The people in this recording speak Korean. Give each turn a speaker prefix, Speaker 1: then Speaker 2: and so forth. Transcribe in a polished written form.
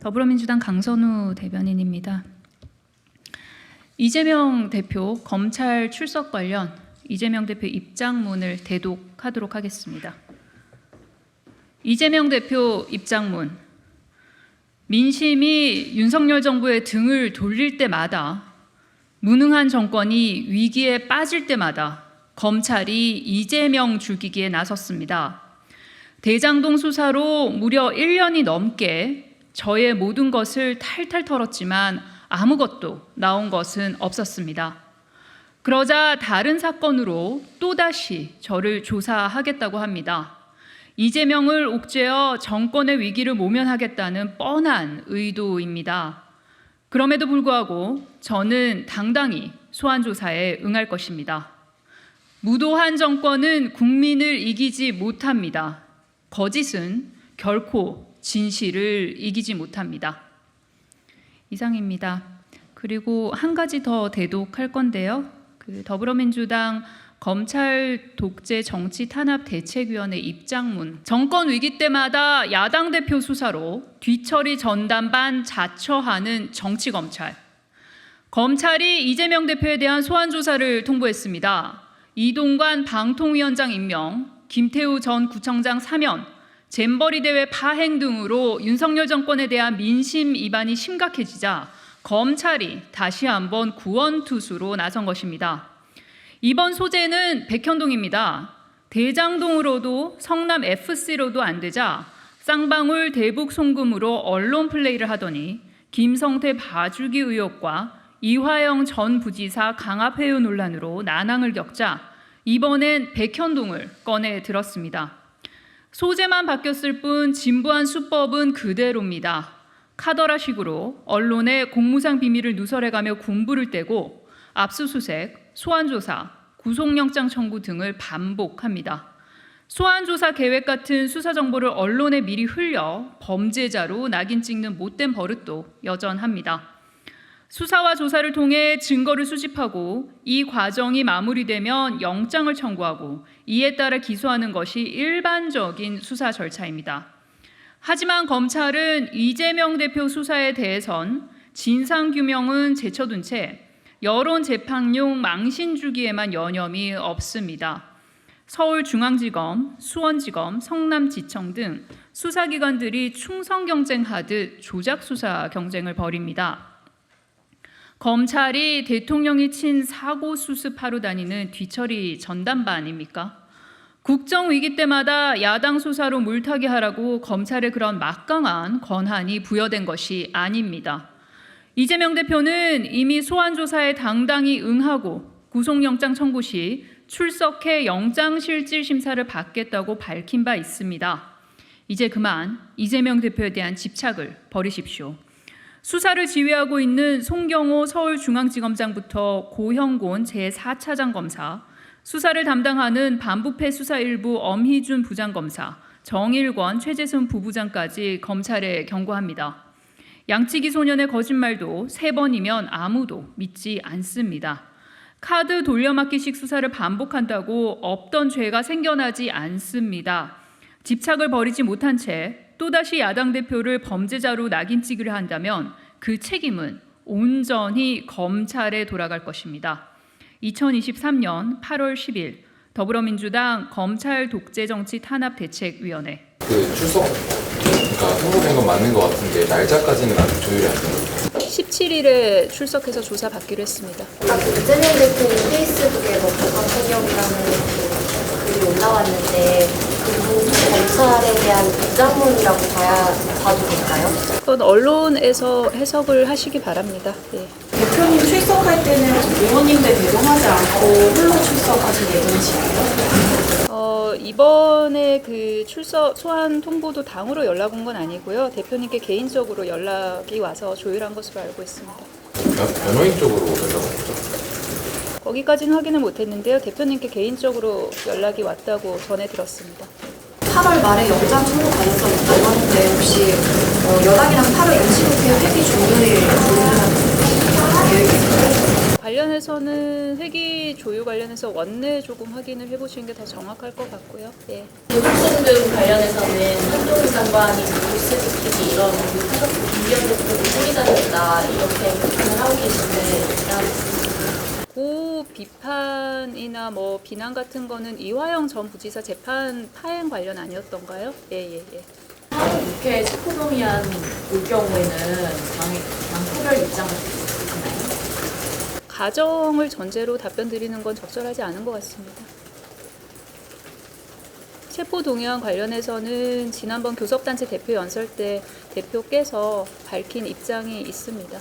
Speaker 1: 더불어민주당 강선우 대변인입니다. 이재명 대표 검찰 출석 관련 이재명 대표 입장문을 대독하도록 하겠습니다. 이재명 대표 입장문. 민심이 윤석열 정부의 등을 돌릴 때마다, 무능한 정권이 위기에 빠질 때마다 검찰이 이재명 죽이기에 나섰습니다. 대장동 수사로 무려 1년이 넘게 저의 모든 것을 탈탈 털었지만 아무것도 나온 것은 없었습니다. 그러자 다른 사건으로 또다시 저를 조사하겠다고 합니다. 이재명을 옥죄어 정권의 위기를 모면하겠다는 뻔한 의도입니다. 그럼에도 불구하고 저는 당당히 소환조사에 응할 것입니다. 무도한 정권은 국민을 이기지 못합니다. 거짓은 결코 진실을 이기지 못합니다. 이상입니다. 그리고 한 가지 더 대독할 건데요. 더불어민주당 검찰 독재 정치 탄압 대책위원회 입장문. 정권 위기 때마다 야당 대표 수사로 뒤처리 전담반 자처하는 정치검찰. 검찰이 이재명 대표에 대한 소환조사를 통보했습니다. 이동관 방통위원장 임명, 김태우 전 구청장 사면, 잼버리 대회 파행 등으로 윤석열 정권에 대한 민심 위반이 심각해지자 검찰이 다시 한번 구원투수로 나선 것입니다. 이번 소재는 백현동입니다. 대장동으로도 성남 FC로도 안 되자 쌍방울 대북 송금으로 언론 플레이를 하더니 김성태 봐주기 의혹과 이화영 전 부지사 강압회유 논란으로 난항을 겪자 이번엔 백현동을 꺼내 들었습니다. 소재만 바뀌었을 뿐 진부한 수법은 그대로입니다. 카더라식으로 언론의 공무상 비밀을 누설해가며 군부를 떼고 압수수색, 소환조사, 구속영장 청구 등을 반복합니다. 소환조사 계획 같은 수사 정보를 언론에 미리 흘려 범죄자로 낙인 찍는 못된 버릇도 여전합니다. 수사와 조사를 통해 증거를 수집하고 이 과정이 마무리되면 영장을 청구하고 이에 따라 기소하는 것이 일반적인 수사 절차입니다. 하지만 검찰은 이재명 대표 수사에 대해선 진상규명은 제쳐둔 채 여론 재판용 망신 주기에만 여념이 없습니다. 서울중앙지검, 수원지검, 성남지청 등 수사기관들이 충성 경쟁하듯 조작 수사 경쟁을 벌입니다. 검찰이 대통령이 친 사고 수습하러 다니는 뒤처리 전담반입니까? 국정위기 때마다 야당 수사로 물타기 하라고 검찰에 그런 막강한 권한이 부여된 것이 아닙니다. 이재명 대표는 이미 소환조사에 당당히 응하고 구속영장 청구 시 출석해 영장실질심사를 받겠다고 밝힌 바 있습니다. 이제 그만 이재명 대표에 대한 집착을 버리십시오. 수사를 지휘하고 있는 송경호 서울중앙지검장부터 고형곤 제4차장 검사, 수사를 담당하는 반부패 수사일부 엄희준 부장검사, 정일권 최재순 부부장까지 검찰에 경고합니다. 양치기 소년의 거짓말도 3번이면 아무도 믿지 않습니다. 카드 돌려막기식 수사를 반복한다고 없던 죄가 생겨나지 않습니다. 집착을 버리지 못한 채 또다시 야당 대표를 범죄자로 낙인 찍으려 한다면 그 책임은 온전히 검찰에 돌아갈 것입니다. 2023년 8월 10일 더불어민주당 검찰 독재 정치 탄압 대책위원회.
Speaker 2: 출석 통보된 건 맞는 것 같은데 날짜까지는 아직 조율이 안 된 거죠?
Speaker 1: 17일에 출석해서 조사받기로 했습니다.
Speaker 3: 이재명 대표님 페이스북에 부가폭력이라는 글이 올라왔는데 검찰에 대한 입장문이라고 봐도 될까요?
Speaker 1: 그건 언론에서 해석을 하시기 바랍니다. 예.
Speaker 4: 대표님 출석할 때는 의원님들 대동하지 않고 홀로 출석하실 예정이신가요?
Speaker 1: 이번에 그 출석 소환 통보도 당으로 연락 온 건 아니고요. 대표님께 개인적으로 연락이 와서 조율한 것으로 알고 있습니다.
Speaker 2: 변호인 쪽으로 연락 온 거죠?
Speaker 1: 거기까지는 확인을 못했는데요. 대표님께 개인적으로 연락이 왔다고 전해 들었습니다.
Speaker 3: 8월 말에 영장 청구 가능성이 있다고 하는데 혹시 여당이랑 8월 25일 회기 종료일 조율하는 계획이 있나요?
Speaker 1: 관련해서는 회기 조율 관련해서 원내 조금 확인을 해보시는 게 더 정확할 것 같고요. 예.
Speaker 5: 대북송금 관련해서는 한동훈 장관이 보스지키기 이런 사법 비변국들이 소리다녔다 이렇게 비판을 하고 계신데 일단
Speaker 1: 그 비판이나 뭐 비난 같은 거는 이화영 전 부지사 재판 파행 관련 아니었던가요? 예.
Speaker 5: 국회 체포동의안 올 경우에는 당 표결 입장을 주시나요?
Speaker 1: 가정을 전제로 답변 드리는 건 적절하지 않은 것 같습니다. 체포동의안 관련해서는 지난번 교섭단체 대표 연설 때 대표께서 밝힌 입장이 있습니다.